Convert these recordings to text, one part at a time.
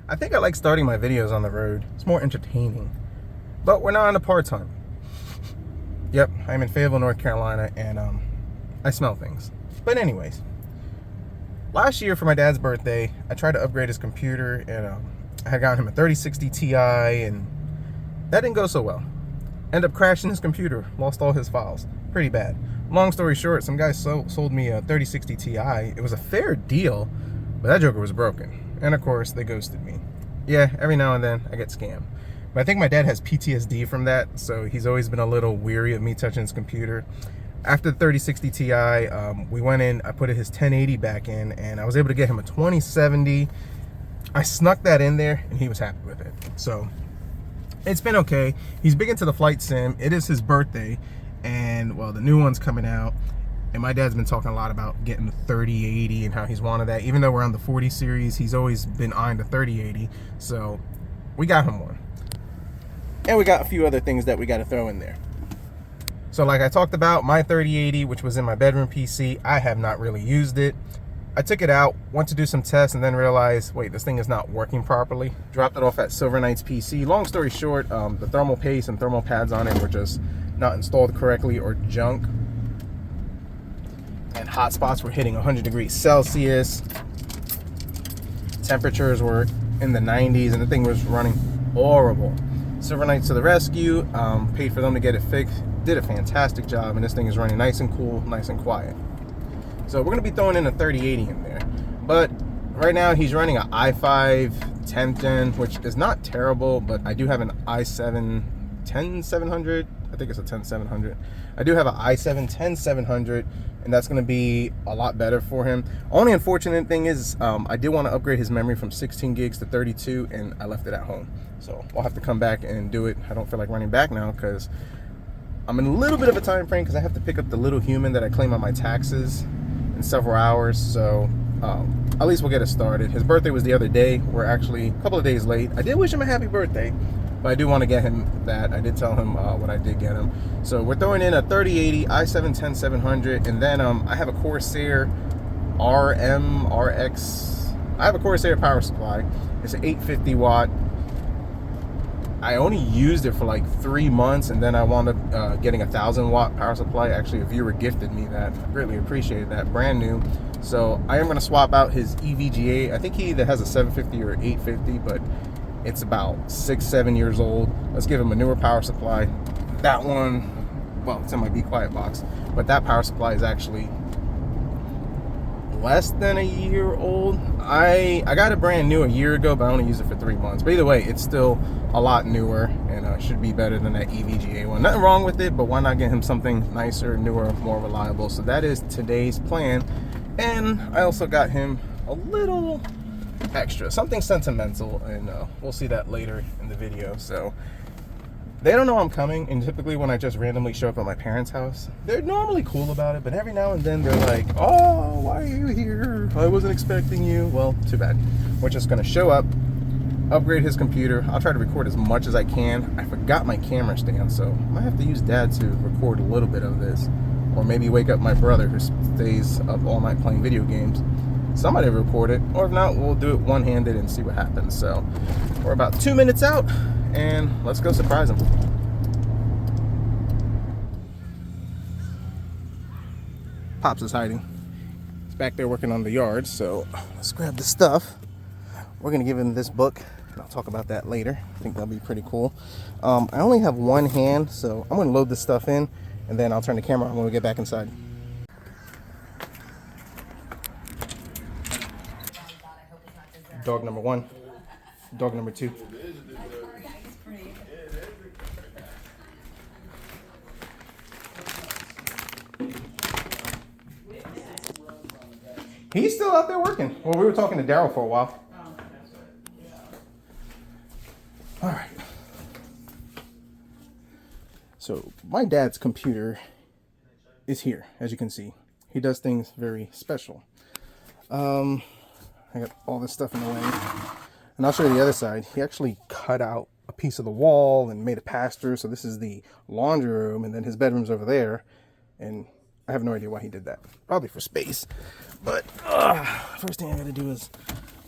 I think I like starting my videos on the road. It's more entertaining. But we're not on a part-time. Yep, I'm in Fayetteville, North Carolina, and I smell things. But anyways, last year for my dad's birthday, I tried to upgrade his computer, and I had gotten him a 3060 Ti, and that didn't go so well. Ended up crashing his computer, lost all his files. Pretty bad. Long story short, some guy sold me a 3060 Ti. It was a fair deal, but that joker was broken. And of course, they ghosted me. Yeah, every now and then I get scammed. But I think my dad has PTSD from that, so he's always been a little weary of me touching his computer. After the 3060 Ti, we went in, I put his 1080 back in, and I was able to get him a 2070. I snuck that in there, and he was happy with it. So it's been okay. He's big into the flight sim. It is his birthday, and well, the new one's coming out. And my dad's been talking a lot about getting the 3080 and how he's wanted that. Even though we're on the 40 series, he's always been eyeing the 3080. So we got him one. And we got a few other things that we got to throw in there. So like I talked about, my 3080, which was in my bedroom PC, I have not really used it. I took it out, went to do some tests, and then realized, wait, this thing is not working properly. Dropped it off at Silver Knight's PC. Long story short, the thermal paste and thermal pads on it were just not installed correctly or junk. And hotspots were hitting 100 degrees Celsius. Temperatures were in the 90s, and the thing was running horrible. Silver Knights to the rescue, paid for them to get it fixed. Did a fantastic job, and this thing is running nice and cool, nice and quiet. So we're going to be throwing in a 3080 in there. But right now he's running an i5 10th gen, which is not terrible, but I do have an i7 10700. I think it's a 10700. I do have an i7 10700, and that's going to be a lot better for him. Only unfortunate thing is I did want to upgrade his memory from 16 gigs to 32, and I left it at home. So I'll have to come back and do it. I don't feel like running back now because I'm in a little bit of a time frame because I have to pick up the little human that I claim on my taxes in several hours. So at least we'll get it started. His birthday was the other day. We're actually a couple of days late. I did wish him a happy birthday, but I do want to get him that. I did tell him what I did get him. So we're throwing in a 3080 i7 10700, and then I have a Corsair RX. I have a Corsair power supply. It's an 850 watt. I only used it for like 3 months, and then I wound up getting a 1,000 watt power supply. Actually, a viewer gifted me that. I greatly appreciated that. Brand new. So I am going to swap out his EVGA. I think he either has a 750 or 850, but it's about 6-7 years old. Let's give him a newer power supply. That one, well, it's in my Be Quiet box, but that power supply is actually less than a year old. I got it brand new a year ago, but I only used it for 3 months. But either way, it's still a lot newer, and should be better than that EVGA one. Nothing wrong with it, but why not get him something nicer, newer, more reliable? So that is today's plan. And I also got him a little extra, something sentimental, and we'll see that later in the video. So they don't know I'm coming, and typically when I just randomly show up at my parents' house, they're normally cool about it, but every now and then they're like, oh, why are you here? I wasn't expecting you. Well, too bad. We're just gonna show up, upgrade his computer. I'll try to record as much as I can. I forgot my camera stand, so I might have to use Dad to record a little bit of this, or maybe wake up my brother who stays up all night playing video games. Somebody record it, or if not, we'll do it one-handed and see what happens. So we're about 2 minutes out, and let's go surprise him. Pops is hiding. He's back there working on the yard, so let's grab the stuff. We're gonna give him this book, and I'll talk about that later. I think that'll be pretty cool. I only have one hand, so I'm gonna load this stuff in, and then I'll turn the camera on when we get back inside. Dog number 1, dog number 2. He's still out there working. Well, we were talking to Daryl for a while. All right. So my dad's computer is here, as you can see. He does things very special. I got all this stuff in the way. And I'll show you the other side. He actually cut out a piece of the wall and made a pass-through. So this is the laundry room, and then his bedroom's over there. And I have no idea why he did that. Probably for space. But first thing I gotta do is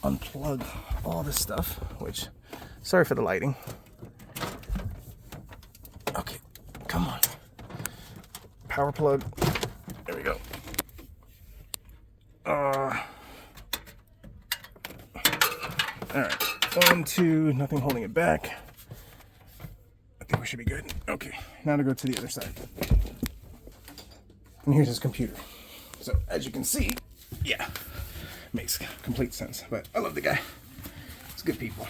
unplug all this stuff, which, sorry for the lighting. Okay, come on. Power plug. There we go. All right, 1, 2, nothing holding it back. I think we should be good. Okay, now to go to the other side. And here's his computer. So as you can see, yeah, makes complete sense. But I love the guy. It's good people.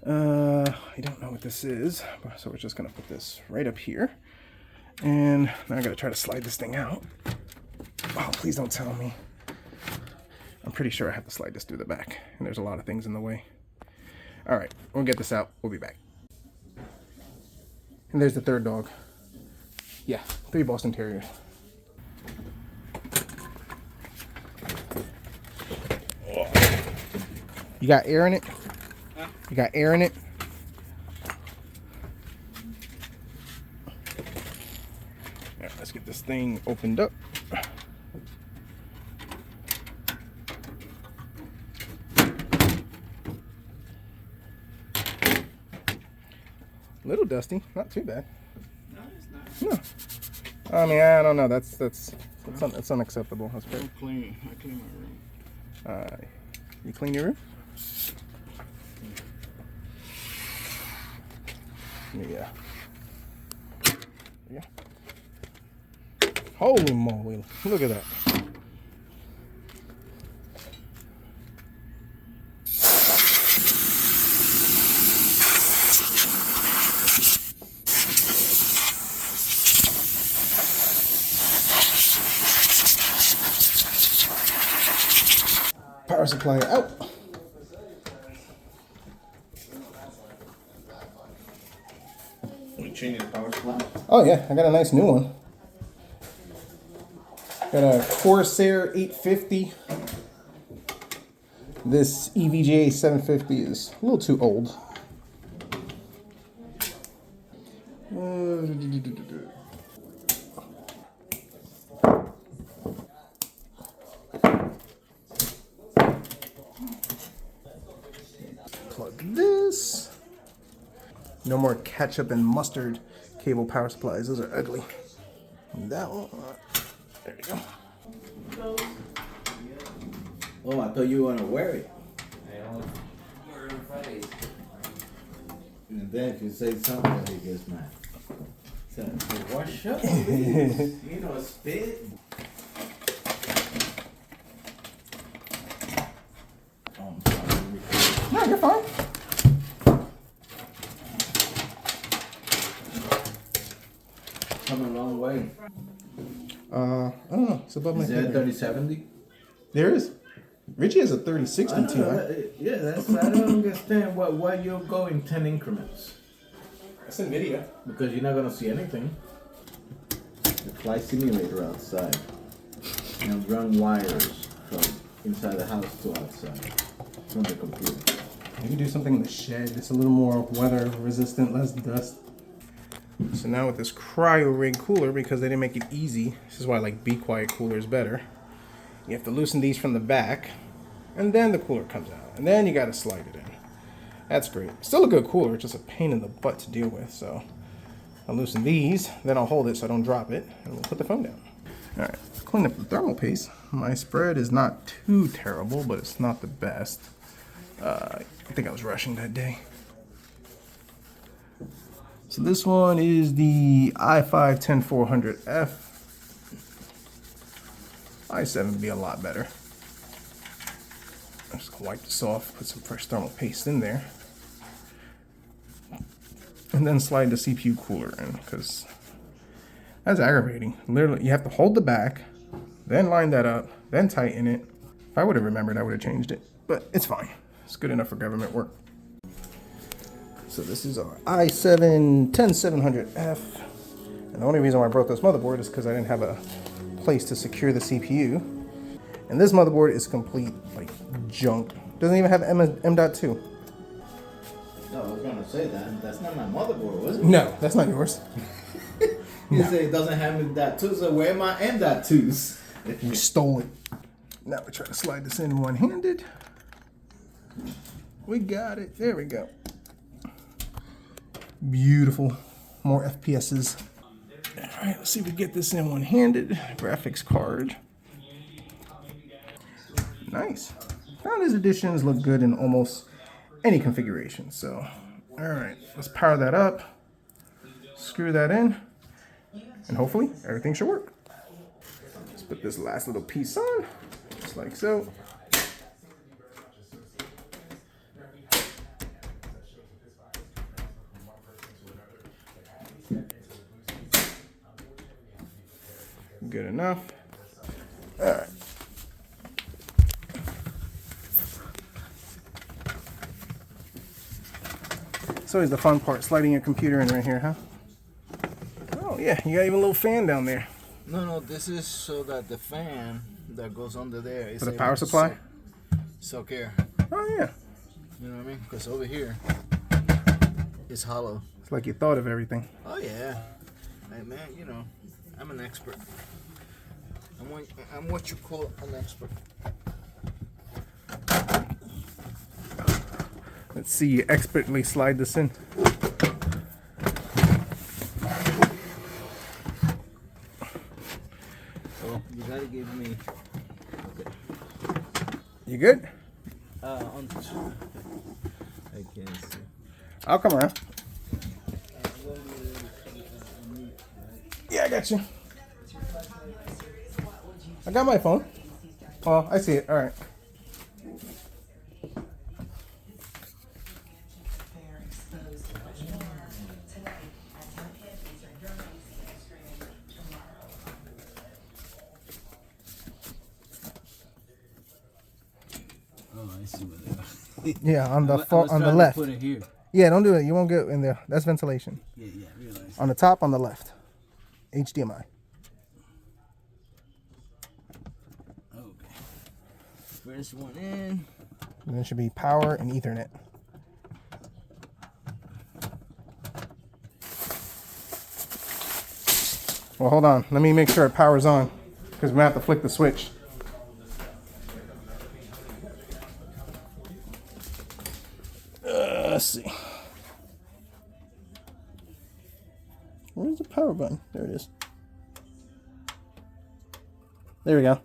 I don't know what this is, so we're just gonna put this right up here. And now I gotta try to slide this thing out. Oh, please don't tell me. I'm pretty sure I have to slide this through the back, and there's a lot of things in the way. All right, we'll get this out. We'll be back. And there's the third dog. Yeah, 3 Boston Terriers. You got air in it? Huh? You got air in it? Yeah, let's get this thing opened up. A little dusty, not too bad. No, it's not. No. I mean, I don't know. That's unacceptable. That's great. I clean my room. You clean your room? Yeah. Yeah. Holy moly! Look at that. Power supply out. You changing the power supply? Oh yeah, I got a nice new one. Got a Corsair 850. This EVGA 750 is a little too old. Plug this. No more ketchup and mustard cable power supplies. Those are ugly. That one. There you go. Oh, I thought you were gonna wear it. I don't wear it on Fridays. And then if you say something, he gets mad. So, wash up, please. You know, spit. Oh, I'm sorry. No, you're fine. Come a long way. I don't know. It's above my Is there a head. 3070? There is. Richie has a 3060 Ti. Yeah, I don't understand why you're going 10 increments. That's NVIDIA. Because you're not gonna see anything. The flight simulator outside. And run wires from inside the house to outside. From the computer. Maybe do something in the shed. It's a little more weather resistant, less dust. So now with this cryo rig cooler, because they didn't make it easy, this is why I like Be Quiet coolers better. You have to loosen these from the back, and then the cooler comes out, and then you got to slide it in. That's great. Still a good cooler, it's just a pain in the butt to deal with. So I'll loosen these, then I'll hold it so I don't drop it, and we'll put the phone down. All right, clean up the thermal paste. My spread is not too terrible, but it's not the best. I think I was rushing that day. So this one is the i5-10400F. i7 would be a lot better. I'm just gonna wipe this off, put some fresh thermal paste in there, and then slide the CPU cooler in, because that's aggravating. Literally, you have to hold the back, then line that up, then tighten it. If I would have remembered, I would have changed it, but it's fine. It's good enough for government work. So this is our i7-10700F. And the only reason why I brought this motherboard is because I didn't have a place to secure the CPU. And this motherboard is complete, like, junk. Doesn't even have M.2. No, I was gonna say that. That's not my motherboard, was it? No, that's not yours. You say it doesn't have M.2, so where are my M.2s? You stole it. Now we try to slide this in one-handed. We got it. There we go. Beautiful. More FPSs. All right, let's see if we get this in one-handed. Graphics card. Nice. Founders editions look good in almost any configuration. So, all right, let's power that up. Screw that in. And hopefully everything should work. Let's put this last little piece on, just like so. Good enough. All right. It's always the fun part, sliding your computer in right here, huh? Oh yeah, you got even a little fan down there. No, this is so that the fan that goes under there is For the able power to supply? suck air. Oh yeah. You know what I mean? Because over here, it's hollow. It's like you thought of everything. Oh yeah. Hey man, you know, I'm an expert. I'm what you call an expert. Let's see you expertly slide this in. Oh, you gotta give me. You good? I can't see. I'll come around. Yeah, I got you. I got my phone. Oh, I see it. All right. Oh, I see what they are. Yeah, on the I was on the trying to left. Put it here. Yeah, don't do it. You won't get in there. That's ventilation. Yeah, I realize. On the top, on the left. HDMI. Okay. First one in. And then it should be power and Ethernet. Well, hold on. Let me make sure it powers on, because we have to flick the switch. Let's see. Where's the power button? There it is. There we go.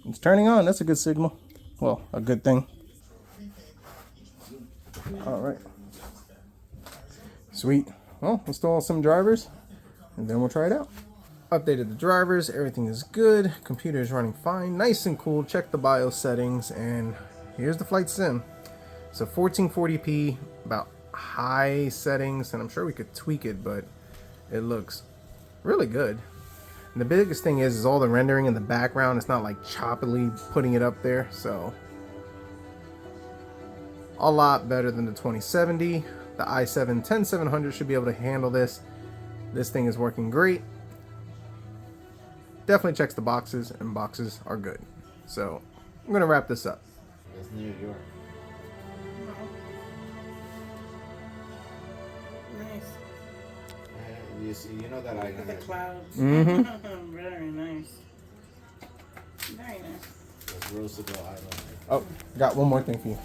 It's turning on. That's a good signal. Well, a good thing. All right. Sweet. Well, install some drivers, and then we'll try it out. Updated the drivers. Everything is good. Computer is running fine. Nice and cool. Check the BIOS settings, and here's the flight sim. So 1440p, about high settings, and I'm sure we could tweak it, but it looks really good. And the biggest thing is all the rendering in the background. It's not like choppily putting it up there, so a lot better than the 2070. The i7-10700 should be able to handle this. This thing is working great. Definitely checks the boxes, and boxes are good. So I'm gonna wrap this up. It's New York. Nice. You see, you know that Look at the island. clouds. Mm-hmm. Very nice. Very nice. That's Roosevelt Island. Oh, got one more thing for you.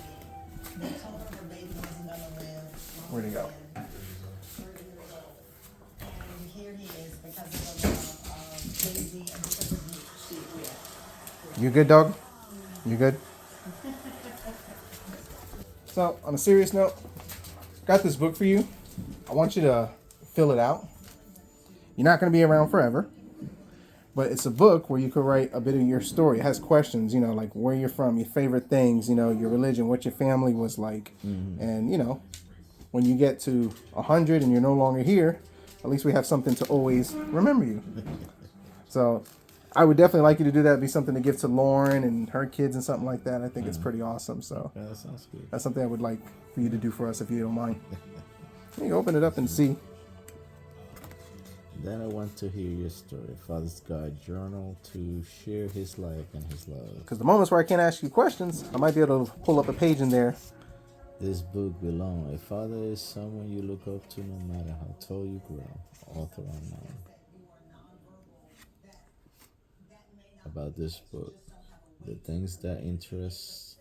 Where'd he go? You good, dog? You good? So, on a serious note, got this book for you. I want you to fill it out. You're not going to be around forever, but it's a book where you could write a bit of your story. It has questions, you know, like where you're from, your favorite things, you know, your religion, what your family was like. And, you know, when you get to 100 and you're no longer here, at least we have something to always remember you. So I would definitely like you to do that. It'd be something to give to Lauren and her kids and something like that. I think it's pretty awesome. So Yeah, that sounds good. that's something I would like for you to do for us if you don't mind. You can open it up and see. Then I want to hear your story. Father's God Journal to share his life and his love. Because the moments where I can't ask you questions, I might be able to pull up a page in there. This book belongs. A father is someone you look up to no matter how tall you grow. Author unknown. About this book. The things that interest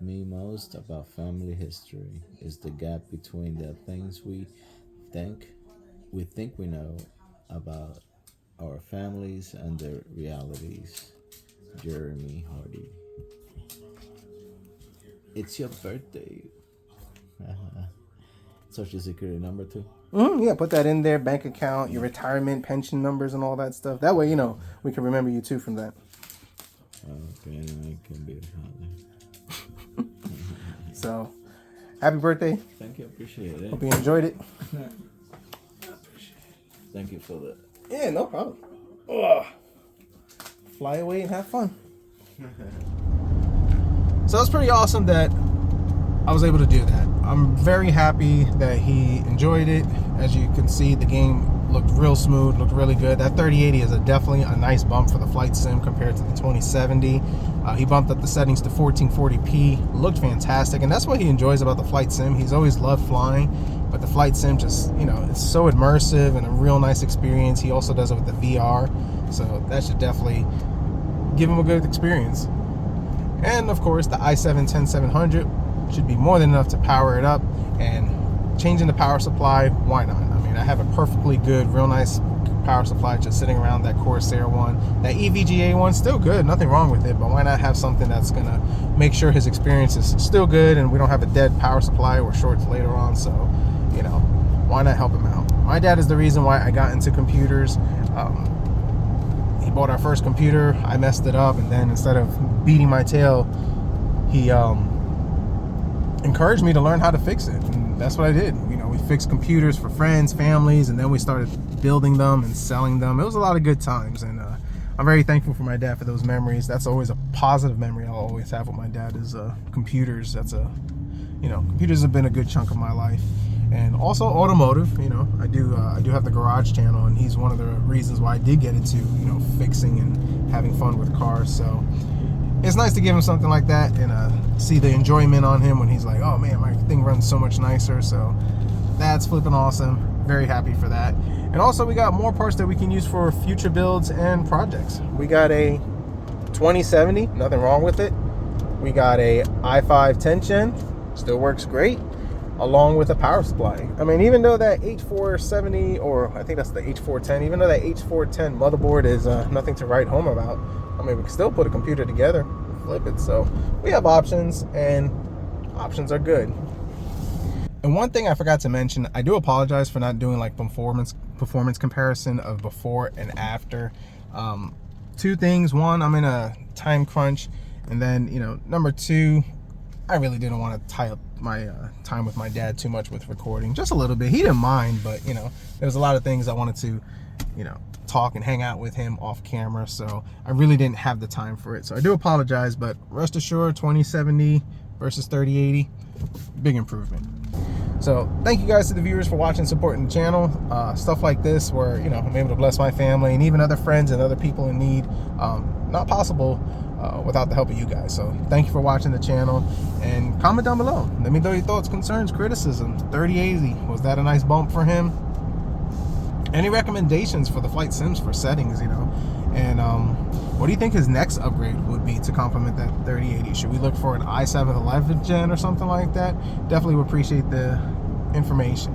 me most about family history is the gap between the things think think we know about our families and their realities. Jeremy Hardy. It's your birthday. Social security number too. Yeah, put that in there. Bank account, your retirement, pension numbers, and all that stuff. That way, we can remember you too from that. Okay, I can be So, happy birthday. Thank you, appreciate it. Hope you enjoyed it. Thank you for the. Yeah, no problem. Ugh. Fly away and have fun. So it's pretty awesome that I was able to do that. I'm very happy that he enjoyed it. As you can see, the game looked real smooth, looked really good. That 3080 is definitely a nice bump for the flight sim compared to the 2070. He bumped up the settings to 1440p, looked fantastic, and that's what he enjoys about the flight sim. He's always loved flying, but the flight sim just, it's so immersive and a real nice experience. He also does it with the VR, so that should definitely give him a good experience. And of course, the i7-10700 should be more than enough to power it up, and changing the power supply, why not? I mean, I have a perfectly good, real nice power supply just sitting around. That Corsair one. That EVGA one, still good, nothing wrong with it, but why not have something that's gonna make sure his experience is still good and we don't have a dead power supply or shorts later on? So, why not help him out? My dad is the reason why I got into computers. He bought our first computer, I messed it up, and then instead of beating my tail, he encouraged me to learn how to fix it, and that's what I did. We fixed computers for friends, families, and then we started building them and selling them. It was a lot of good times, and I'm very thankful for my dad for those memories. That's always a positive memory I'll always have with my dad is computers. Computers have been a good chunk of my life. And also automotive. I do have the garage channel, and he's one of the reasons why I did get into fixing and having fun with cars. So it's nice to give him something like that and see the enjoyment on him when he's like, oh man, my thing runs so much nicer. So that's flipping awesome. Very happy for that. And also we got more parts that we can use for future builds and projects. We got a 2070, nothing wrong with it. We got a i5 10th gen, still works great, along with a power supply. I mean, even though that H470, or I think that's the H410, even though that H410 motherboard is nothing to write home about, I mean, we can still put a computer together and flip it. So we have options, and options are good. And one thing I forgot to mention, I do apologize for not doing like performance comparison of before and after. Two things. One, I'm in a time crunch, and then number two, I really didn't want to tie up my time with my dad too much with recording. Just a little bit. He didn't mind, but there was a lot of things I wanted to talk and hang out with him off camera, so I really didn't have the time for it. So I do apologize, but rest assured, 2070 versus 3080, big improvement. So thank you guys to the viewers for watching, supporting the channel. Stuff like this where I'm able to bless my family and even other friends and other people in need, not possible without the help of you guys. So thank you for watching the channel, and comment down below. Let me know your thoughts, concerns, criticisms. 3080, was that a nice bump for him? Any recommendations for the flight sims for settings, and what do you think his next upgrade would be to complement that 3080? Should we look for an i7 11th gen or something like that? Definitely would appreciate the information.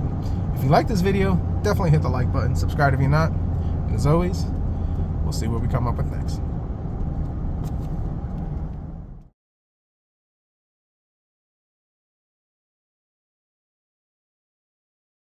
If you like this video, definitely hit the like button, subscribe if you're not, and as always, we'll see what we come up with next.